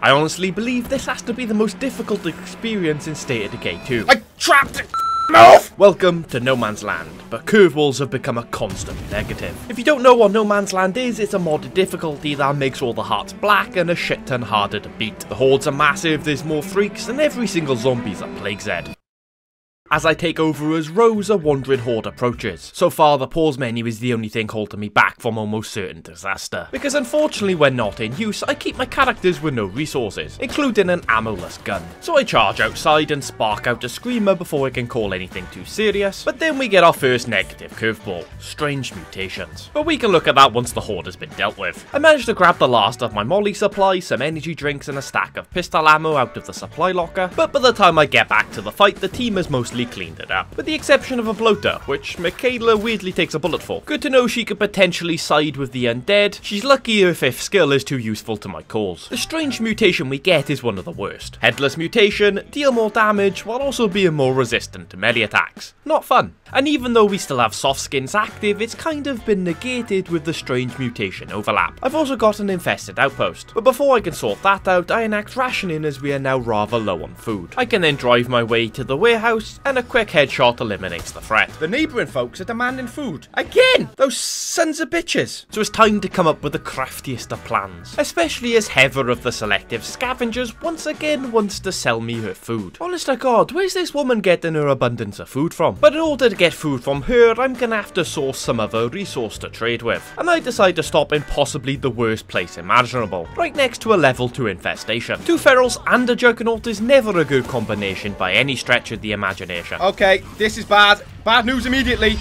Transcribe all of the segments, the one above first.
I honestly believe this has to be the most difficult experience in State of Decay 2. I trapped it! Move! Welcome to No Man's Land, but curveballs have become a constant negative. If you don't know what No Man's Land is, it's a modded difficulty that makes all the hearts black and a shit ton harder to beat. The hordes are massive, there's more freaks, and every single zombie's a Plague Z. As I take over as Rose, a wandering horde approaches. So far, the pause menu is the only thing holding me back from almost certain disaster. Because unfortunately, when not in use, I keep my characters with no resources, including an ammo-less gun. So I charge outside and spark out a screamer before I can call anything too serious. But then we get our first negative curveball: strange mutations. But we can look at that once the horde has been dealt with. I managed to grab the last of my molly supply, some energy drinks, and a stack of pistol ammo out of the supply locker. But by the time I get back to the fight, the team has mostly cleaned it up, with the exception of a bloater, which Michaela weirdly takes a bullet for. Good to know she could potentially side with the undead. She's lucky her 5th skill is too useful to my cause. The strange mutation we get is one of the worst. Headless mutation, deal more damage while also being more resistant to melee attacks. Not fun. And even though we still have soft skins active, it's kind of been negated with the strange mutation overlap. I've also got an infested outpost, but before I can sort that out, I enact rationing as we are now rather low on food. I can then drive my way to the warehouse, and a quick headshot eliminates the threat. The neighbouring folks are demanding food. Again! Those sons of bitches! So it's time to come up with the craftiest of plans, especially as Heather of the Selective Scavengers once again wants to sell me her food. Honest to God, where's this woman getting her abundance of food from? But in order to get food from her, I'm gonna have to source some other resource to trade with, and I decide to stop in possibly the worst place imaginable, right next to a level 2 infestation. 2 ferals and a juggernaut is never a good combination by any stretch of the imagination. Okay, this is bad. Bad news immediately.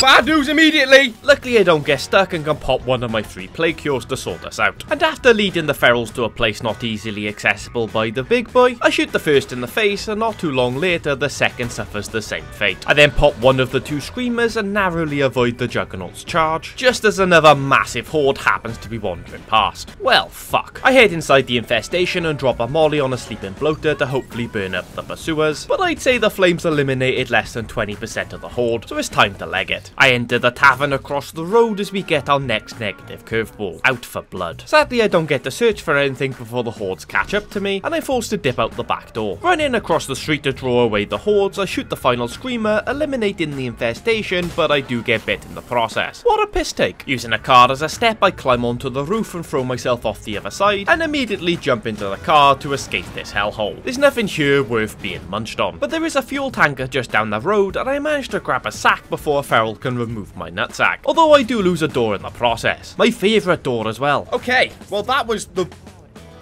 Bad news immediately! Luckily I don't get stuck and can pop one of my 3 plague cures to sort us out. And after leading the ferals to a place not easily accessible by the big boy, I shoot the first in the face, and not too long later the second suffers the same fate. I then pop one of the 2 screamers and narrowly avoid the juggernaut's charge, just as another massive horde happens to be wandering past. Well, fuck. I head inside the infestation and drop a molly on a sleeping bloater to hopefully burn up the pursuers, but I'd say the flames eliminated less than 20% of the horde, so it's time to leg it. I enter the tavern across the road as we get our next negative curveball: out for blood. Sadly, I don't get to search for anything before the hordes catch up to me, and I'm forced to dip out the back door. Running across the street to draw away the hordes, I shoot the final screamer, eliminating the infestation, but I do get bit in the process. What a piss take. Using a car as a step, I climb onto the roof and throw myself off the other side, and immediately jump into the car to escape this hellhole. There's nothing here worth being munched on, but there is a fuel tanker just down the road, and I manage to grab a sack before a feral can remove my nutsack, although I do lose a door in the process. My favourite door as well. Okay, well that was the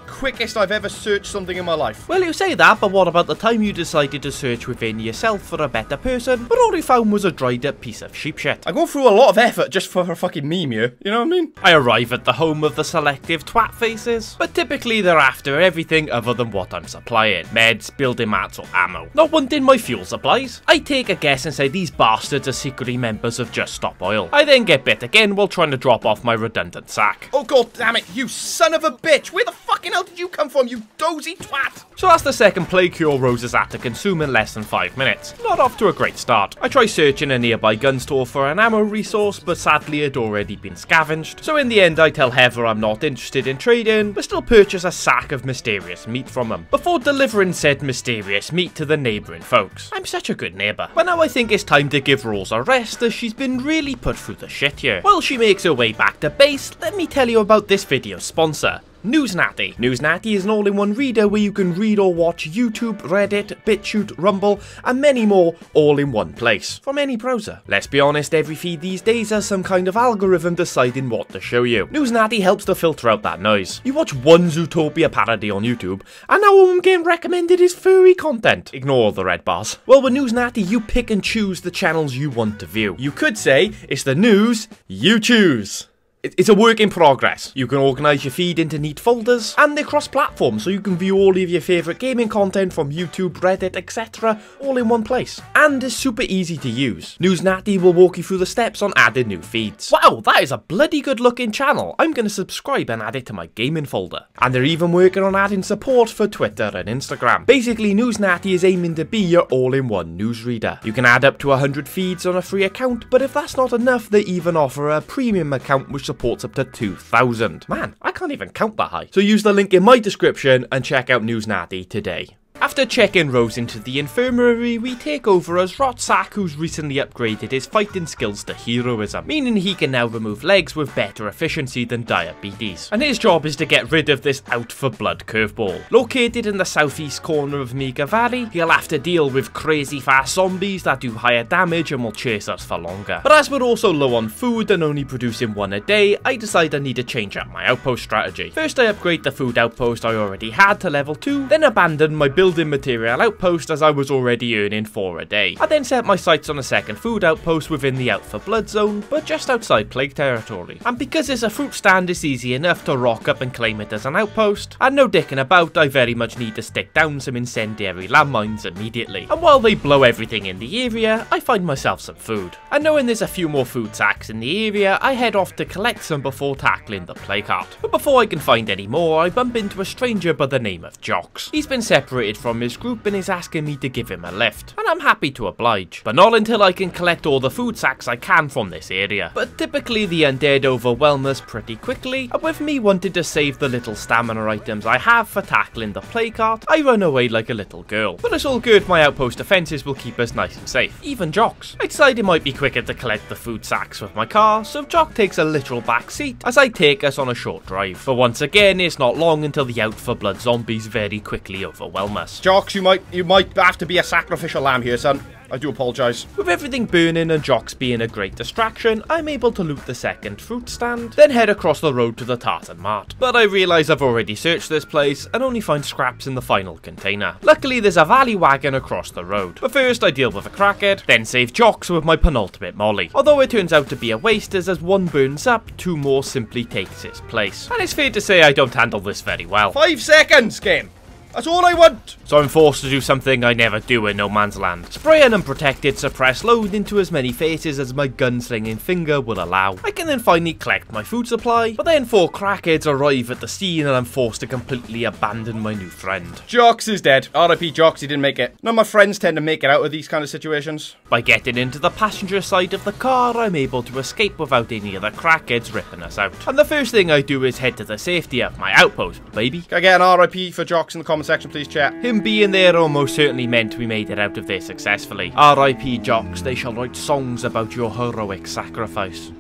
quickest I've ever searched something in my life. Well, you say that, but what about the time you decided to search within yourself for a better person, but all you found was a dried up piece of sheep shit? I go through a lot of effort just for a fucking meme here, you know what I mean? I arrive at the home of the selective twat faces, but typically they're after everything other than what I'm supplying: meds, building mats, or ammo. Not wanting my fuel supplies. I take a guess and say these bastards are secretly members of Just Stop Oil. I then get bit again while trying to drop off my redundant sack. Oh god damn it, you son of a bitch! Where the fucking hell did you come from, you dozy twat? So that's the second plague cure Rose is at to consume in less than 5 minutes. Not off to a great start. I try searching a nearby gun store for an ammo resource, but sadly it had already been scavenged. So in the end I tell Heather I'm not interested in trading, but still purchase a sack of mysterious meat from them, before delivering said mysterious meat to the neighbouring folks. I'm such a good neighbour. But now I think it's time to give Rose a rest, as she's been really put through the shit here. While she makes her way back to base, let me tell you about this video's sponsor: Newsnatty. Newsnatty is an all-in-one reader where you can read or watch YouTube, Reddit, BitChute, Rumble, and many more all in one place, from any browser. Let's be honest, every feed these days has some kind of algorithm deciding what to show you. Newsnatty helps to filter out that noise. You watch one Zootopia parody on YouTube, and now all I'm getting recommended is furry content. Ignore the red bars. Well, with Newsnatty, you pick and choose the channels you want to view. You could say it's the news you choose. It's a work in progress. You can organise your feed into neat folders, and they're cross-platform, so you can view all of your favourite gaming content from YouTube, Reddit, etc. all in one place. And it's super easy to use. Newsnatty will walk you through the steps on adding new feeds. Wow, that is a bloody good looking channel. I'm going to subscribe and add it to my gaming folder. And they're even working on adding support for Twitter and Instagram. Basically, Newsnatty is aiming to be your all-in-one newsreader. You can add up to 100 feeds on a free account, but if that's not enough, they even offer a premium account which supports up to 2,000. Man, I can't even count that high. So use the link in my description and check out News Natty today. After checking Rose into the infirmary, we take over as Rotsack, who's recently upgraded his fighting skills to heroism, meaning he can now remove legs with better efficiency than diabetes. And his job is to get rid of this out for blood curveball. Located in the southeast corner of Mega Valley, he'll have to deal with crazy fast zombies that do higher damage and will chase us for longer. But as we're also low on food and only producing one a day, I decide I need to change up my outpost strategy. First I upgrade the food outpost I already had to level 2, then abandon my building material outpost as I was already earning 4 a day. I then set my sights on a second food outpost within the out for blood zone, but just outside plague territory. And because it's a fruit stand, it's easy enough to rock up and claim it as an outpost, and no dicking about, I very much need to stick down some incendiary landmines immediately. And while they blow everything in the area, I find myself some food. And knowing there's a few more food sacks in the area, I head off to collect some before tackling the plague cart. But before I can find any more, I bump into a stranger by the name of Jocks. He's been separated from his group and is asking me to give him a lift, and I'm happy to oblige, but not until I can collect all the food sacks I can from this area. But typically the undead overwhelm us pretty quickly, and with me wanting to save the little stamina items I have for tackling the plague cart, I run away like a little girl. But it's all good, my outpost defences will keep us nice and safe, even Jocks. I decide it might be quicker to collect the food sacks with my car, so Jock takes a literal back seat as I take us on a short drive. But once again, it's not long until the out for blood zombies very quickly overwhelm us. Jocks, you might have to be a sacrificial lamb here, son. I do apologise. With everything burning and Jocks being a great distraction, I'm able to loot the second fruit stand, then head across the road to the Tartan Mart. But I realise I've already searched this place and only find scraps in the final container. Luckily there's a valley wagon across the road. But first I deal with a crackhead, then save Jocks with my penultimate molly. Although it turns out to be a waste, as one burns up, 2 more simply takes its place. And it's fair to say I don't handle this very well. 5 seconds, game. That's all I want! So I'm forced to do something I never do in No Man's Land. Spray an unprotected suppressed load into as many faces as my gunslinging finger will allow. I can then finally collect my food supply, but then 4 crackheads arrive at the scene and I'm forced to completely abandon my new friend. Jocks is dead. R.I.P. Jocks, he didn't make it. None of my friends tend to make it out of these kind of situations. By getting into the passenger side of the car, I'm able to escape without any of the crackheads ripping us out. And the first thing I do is head to the safety of my outpost, baby. Can I get an R.I.P. for Jocks in the comment section, please, chat? Him being there almost certainly meant we made it out of there successfully. R.I.P. Jocks, they shall write songs about your heroic sacrifice.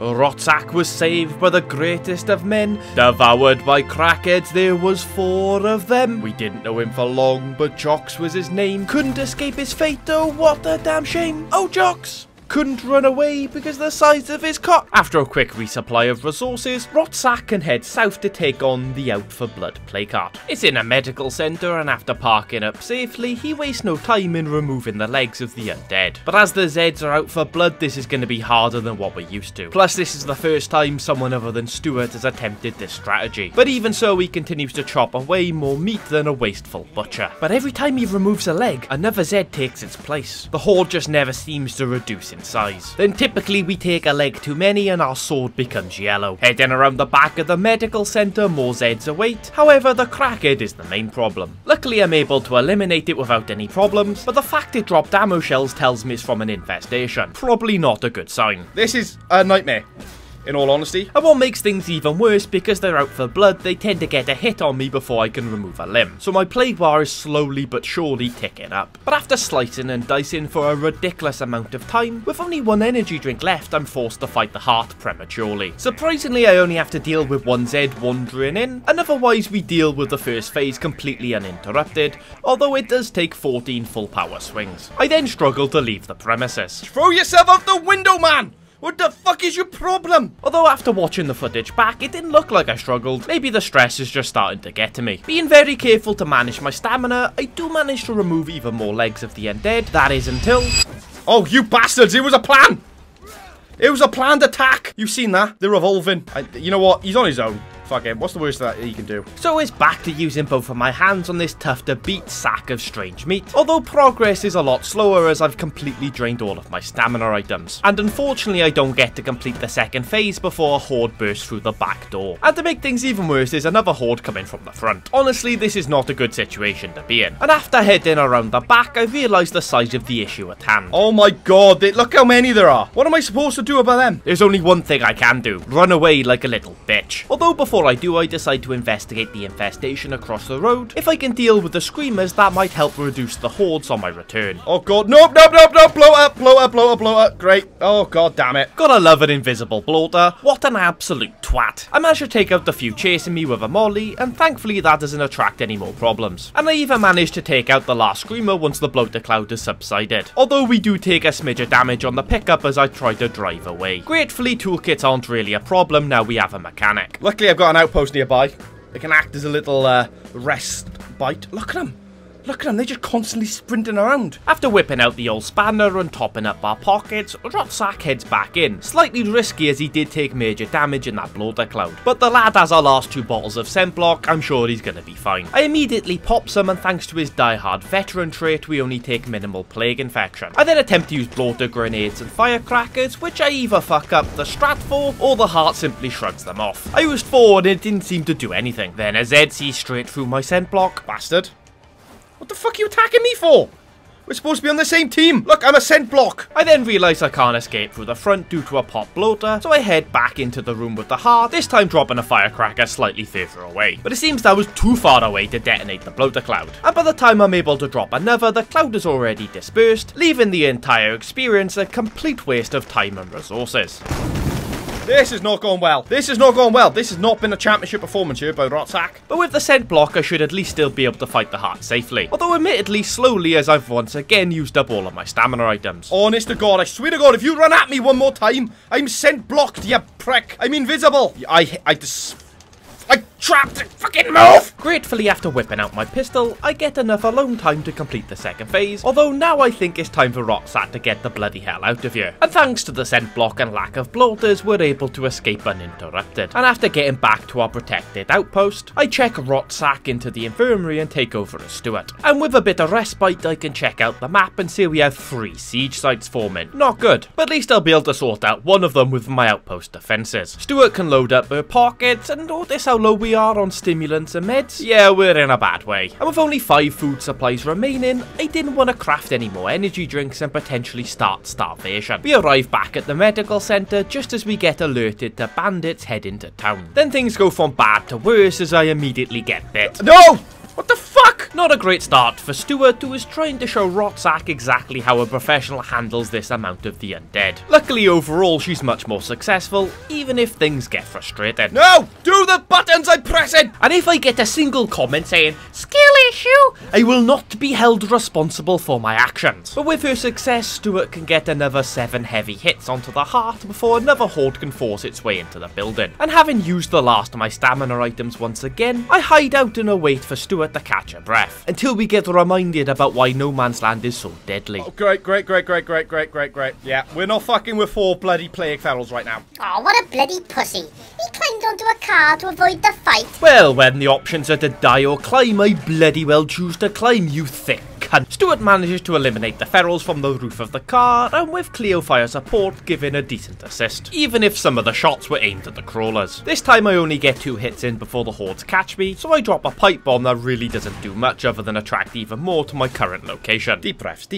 Rotsack was saved by the greatest of men, devoured by crackheads, there was 4 of them. We didn't know him for long, but Jocks was his name. Couldn't escape his fate, oh what a damn shame. Oh Jocks! Couldn't run away because of the size of his cock. After a quick resupply of resources, Rotsack can head south to take on the Out for Blood plague cart. It's in a medical centre, and after parking up safely, he wastes no time in removing the legs of the undead. But as the Zeds are out for blood, this is going to be harder than what we're used to. Plus, this is the first time someone other than Stuart has attempted this strategy. But even so, he continues to chop away more meat than a wasteful butcher. But every time he removes a leg, another Zed takes its place. The horde just never seems to reduce in size. Then typically we take a leg too many and our sword becomes yellow. Heading around the back of the medical centre, more Zeds await. However, the crackhead is the main problem. Luckily I'm able to eliminate it without any problems, but the fact it dropped ammo shells tells me it's from an infestation. Probably not a good sign. This is a nightmare, in all honesty. And what makes things even worse, because they're out for blood, they tend to get a hit on me before I can remove a limb. So my plague bar is slowly but surely ticking up. But after slicing and dicing for a ridiculous amount of time, with only 1 energy drink left, I'm forced to fight the heart prematurely. Surprisingly, I only have to deal with 1 Zed wandering in, and otherwise we deal with the first phase completely uninterrupted, although it does take 14 full power swings. I then struggle to leave the premises. Throw yourself out the window, man! What the fuck is your problem? Although after watching the footage back, it didn't look like I struggled. Maybe the stress is just starting to get to me. Being very careful to manage my stamina, I do manage to remove even more legs of the undead. That is until... Oh, you bastards! It was a plan! It was a planned attack! You've seen that? They're revolving. You know what? He's on his own. Fuck it. What's the worst that he can do? So it's back to using both of my hands on this tough to beat sack of strange meat. Although progress is a lot slower as I've completely drained all of my stamina items. And unfortunately I don't get to complete the second phase before a horde bursts through the back door. And to make things even worse, there's another horde coming from the front. Honestly, this is not a good situation to be in. And after heading around the back, I realised the size of the issue at hand. Oh my god, look how many there are. What am I supposed to do about them? There's only one thing I can do. Run away like a little bitch. Although before I do, I decide to investigate the infestation across the road. If I can deal with the screamers, that might help reduce the hordes on my return. Oh god, nope, nope, nope, nope, bloater. Great. Oh god damn it. Gotta love an invisible bloater. What an absolute twat. I managed to take out the few chasing me with a molly, and thankfully that doesn't attract any more problems. And I even managed to take out the last screamer once the bloater cloud has subsided. Although we do take a smidge of damage on the pickup as I try to drive away. Gratefully, toolkits aren't really a problem now we have a mechanic. Luckily I've got an outpost nearby. It can act as a little rest bite. Look at them. Look at them, they're just constantly sprinting around. After whipping out the old spanner and topping up our pockets, Rotsack heads back in. Slightly risky as he did take major damage in that bloater cloud. But the lad has our last 2 bottles of scent block, I'm sure he's gonna be fine. I immediately pop some, and thanks to his die-hard veteran trait, we only take minimal plague infection. I then attempt to use bloater grenades and firecrackers, which I either fuck up the strat for, or the heart simply shrugs them off. I used 4 and it didn't seem to do anything. Then a ZC straight through my scent block. Bastard. What the fuck are you attacking me for? We're supposed to be on the same team. Look, I'm a scent block. I then realise I can't escape through the front due to a pop bloater, so I head back into the room with the heart, this time dropping a firecracker slightly further away. But it seems that was too far away to detonate the bloater cloud. And by the time I'm able to drop another, the cloud is already dispersed, leaving the entire experience a complete waste of time and resources. This is not going well. This is not going well. This has not been a championship performance here by Rotsack. But with the scent block, I should at least still be able to fight the heart safely. Although admittedly slowly, as I've once again used up all of my stamina items. Honest to God, I swear to God, if you run at me one more time, I'm scent blocked, you prick. I'm invisible. I trapped it. Fucking move! Gratefully, after whipping out my pistol, I get enough alone time to complete the second phase, although now I think it's time for Rotsack to get the bloody hell out of here. And thanks to the scent block and lack of bloaters, we're able to escape uninterrupted. And after getting back to our protected outpost, I check Rotsack into the infirmary and take over as Stuart. And with a bit of respite, I can check out the map and see we have 3 siege sites forming. Not good, but at least I'll be able to sort out one of them with my outpost defences. Stuart can load up her pockets, and notice how low we are on stimulants and meds. Yeah, we're in a bad way. And with only 5 food supplies remaining, I didn't want to craft any more energy drinks and potentially start starvation. We arrive back at the medical centre just as we get alerted to bandits heading to town. Then things go from bad to worse as I immediately get bit. No! What the fuck? Not a great start for Stuart, who is trying to show Rotsack exactly how a professional handles this amount of the undead. Luckily overall she's much more successful, even if things get frustrating. No! Do the buttons I'm pressing! And if I get a single comment saying, skill issue, I will not be held responsible for my actions. But with her success, Stuart can get another 7 heavy hits onto the heart before another horde can force its way into the building. And having used the last of my stamina items once again, I hide out and await for Stuart to catch a breath, until we get reminded about why No Man's Land is so deadly. Oh, great. Yeah, we're not fucking with 4 bloody plague ferals right now. Oh, what a bloody pussy. He climbed onto a car to avoid the fight. Well, when the options are to die or climb, I bloody well choose to climb, you thick cunt. Stuart manages to eliminate the ferals from the roof of the car, and with Cleo fire support, giving a decent assist, even if some of the shots were aimed at the crawlers. This time I only get 2 hits in before the hordes catch me, so I drop a pipe bomb that really doesn't do much other than attract even more to my current location. Deep breaths.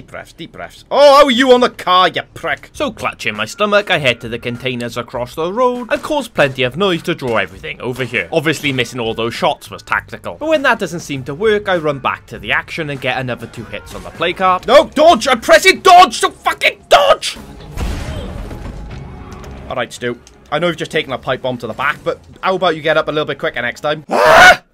Oh, how are you on the car, you prick? So clutching my stomach, I head to the containers across the road and cause plenty of noise to draw everything over here. Obviously missing all those shots was tactical, but when that doesn't seem to work, I run back to the action and get another 2 hits on the play card. No, dodge! I'm pressing dodge! So fucking dodge! Alright, Stu. I know you've just taken a pipe bomb to the back, but how about you get up a little bit quicker next time?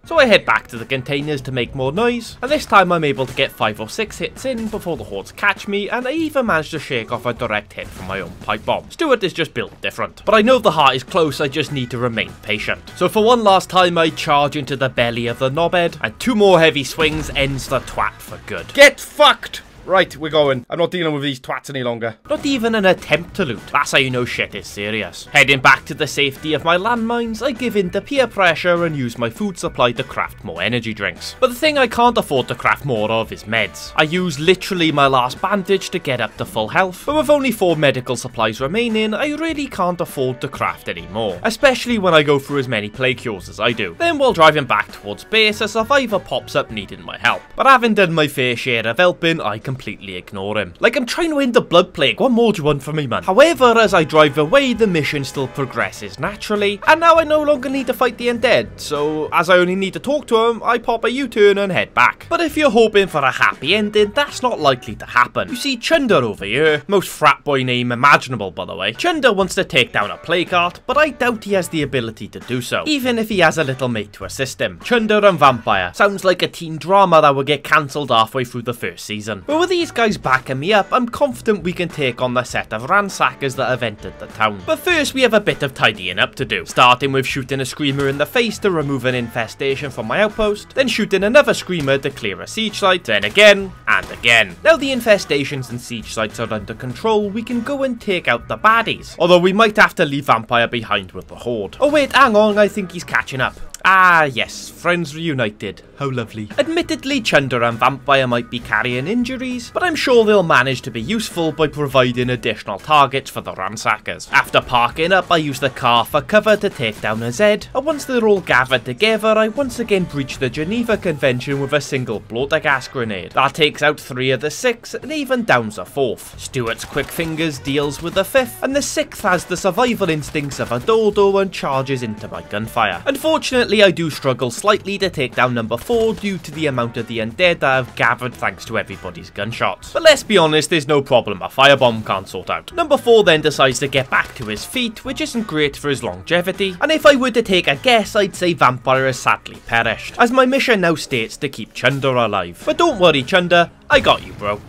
So I head back to the containers to make more noise, and this time I'm able to get 5 or 6 hits in before the hordes catch me, and I even manage to shake off a direct hit from my own pipe bomb. Stuart is just built different. But I know the heart is close, I just need to remain patient. So for one last time I charge into the belly of the knobhead, and 2 more heavy swings ends the twat for good. Get fucked! Right, we're going. I'm not dealing with these twats any longer. Not even an attempt to loot. That's how you know shit is serious. Heading back to the safety of my landmines, I give in to peer pressure and use my food supply to craft more energy drinks. But the thing I can't afford to craft more of is meds. I use literally my last bandage to get up to full health, but with only 4 medical supplies remaining, I really can't afford to craft any more. Especially when I go through as many plague cures as I do. Then while driving back towards base, a survivor pops up needing my help. But having done my fair share of helping, I completely ignore him. Like I'm trying to end the blood plague, what more do you want from me, man? However, as I drive away, the mission still progresses naturally, and now I no longer need to fight the undead, so as I only need to talk to him, I pop a U-turn and head back. But if you're hoping for a happy ending, that's not likely to happen. You see, Chunder over here, most frat boy name imaginable by the way, Chunder wants to take down a plague cart, but I doubt he has the ability to do so, even if he has a little mate to assist him. Chunder and Vampire sounds like a teen drama that would get cancelled halfway through the first season. But with these guys backing me up, I'm confident we can take on the set of ransackers that have entered the town. But first we have a bit of tidying up to do, starting with shooting a screamer in the face to remove an infestation from my outpost, then shooting another screamer to clear a siege site, then again, and again. Now the infestations and siege sites are under control, we can go and take out the baddies, although we might have to leave Vampire behind with the horde. Oh wait, hang on, I think he's catching up. Ah yes, friends reunited. How lovely. Admittedly, Chunder and Vampire might be carrying injuries, but I'm sure they'll manage to be useful by providing additional targets for the ransackers. After parking up, I use the car for cover to take down a Zed, and once they're all gathered together, I once again breach the Geneva Convention with a single bloater gas grenade. That takes out 3 of the 6 and even downs a 4th. Stuart's quick fingers deals with the 5th, and the 6th has the survival instincts of a dodo and charges into my gunfire. Unfortunately, I do struggle slightly to take down number 4 due to the amount of the undead that I've gathered thanks to everybody's gunshots. But let's be honest, there's no problem a firebomb can't sort out. Number 4 then decides to get back to his feet, which isn't great for his longevity, and if I were to take a guess, I'd say Vampire has sadly perished, as my mission now states to keep Chunder alive. But don't worry Chunder, I got you bro.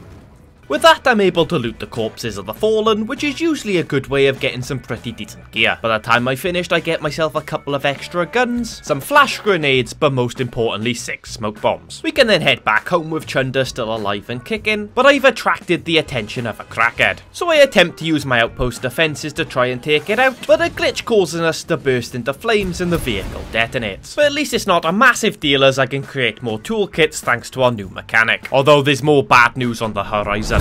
With that, I'm able to loot the corpses of the fallen, which is usually a good way of getting some pretty decent gear. By the time I finished, I get myself a couple of extra guns, some flash grenades, but most importantly 6 smoke bombs. We can then head back home with Chunder still alive and kicking, but I've attracted the attention of a crackhead. So I attempt to use my outpost defences to try and take it out, but a glitch causing us to burst into flames and the vehicle detonates. But at least it's not a massive deal, as I can create more toolkits thanks to our new mechanic. Although there's more bad news on the horizon.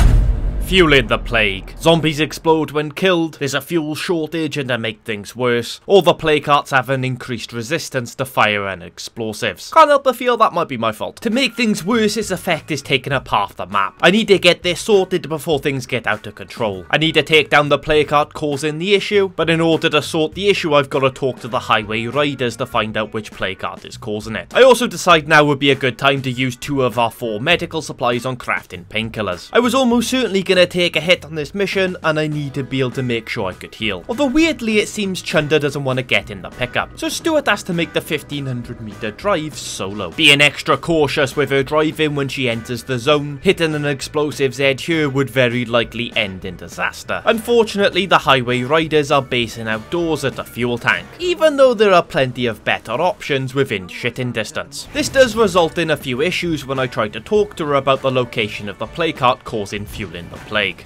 Fueling the plague. Zombies explode when killed, there's a fuel shortage, and to make things worse, all the plague carts have an increased resistance to fire and explosives. Can't help but feel that might be my fault. To make things worse, its effect is taking up half the map. I need to get this sorted before things get out of control. I need to take down the plague cart causing the issue, but in order to sort the issue, I've got to talk to the highway riders to find out which plague cart is causing it. I also decide now would be a good time to use 2 of our 4 medical supplies on crafting painkillers. I was almost certainly going to take a hit on this mission, and I need to be able to make sure I could heal. Although weirdly, it seems Chunder doesn't want to get in the pickup, so Stuart has to make the 1500 meter drive solo. Being extra cautious with her driving when she enters the zone, hitting an explosive's edge here would very likely end in disaster. Unfortunately, the highway riders are basing outdoors at a fuel tank, even though there are plenty of better options within shitting distance. This does result in a few issues when I try to talk to her about the location of the plague cart causing fueling the plague.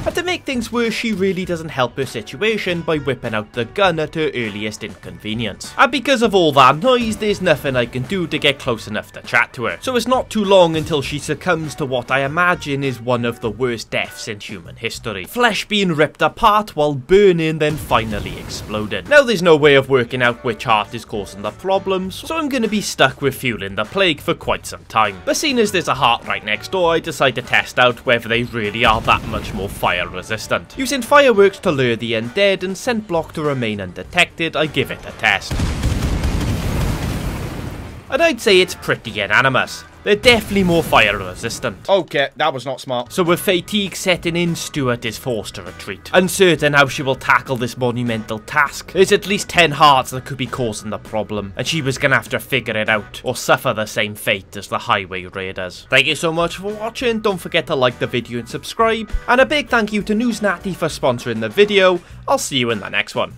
And to make things worse, she really doesn't help her situation by whipping out the gun at her earliest inconvenience. And because of all that noise, there's nothing I can do to get close enough to chat to her. So it's not too long until she succumbs to what I imagine is one of the worst deaths in human history. Flesh being ripped apart while burning, then finally exploding. Now there's no way of working out which heart is causing the problems, so I'm going to be stuck with fueling the plague for quite some time. But seeing as there's a heart right next door, I decide to test out whether they really are that much more fire resistant. Using fireworks to lure the undead and scent block to remain undetected, I give it a test. And I'd say it's pretty unanimous. They're definitely more fire resistant. Okay, that was not smart. So with fatigue setting in, Stuart is forced to retreat. Uncertain how she will tackle this monumental task, there's at least 10 hearts that could be causing the problem, and she was gonna have to figure it out, or suffer the same fate as the highway raiders. Thank you so much for watching, don't forget to like the video and subscribe, and a big thank you to Newsnatty for sponsoring the video. I'll see you in the next one.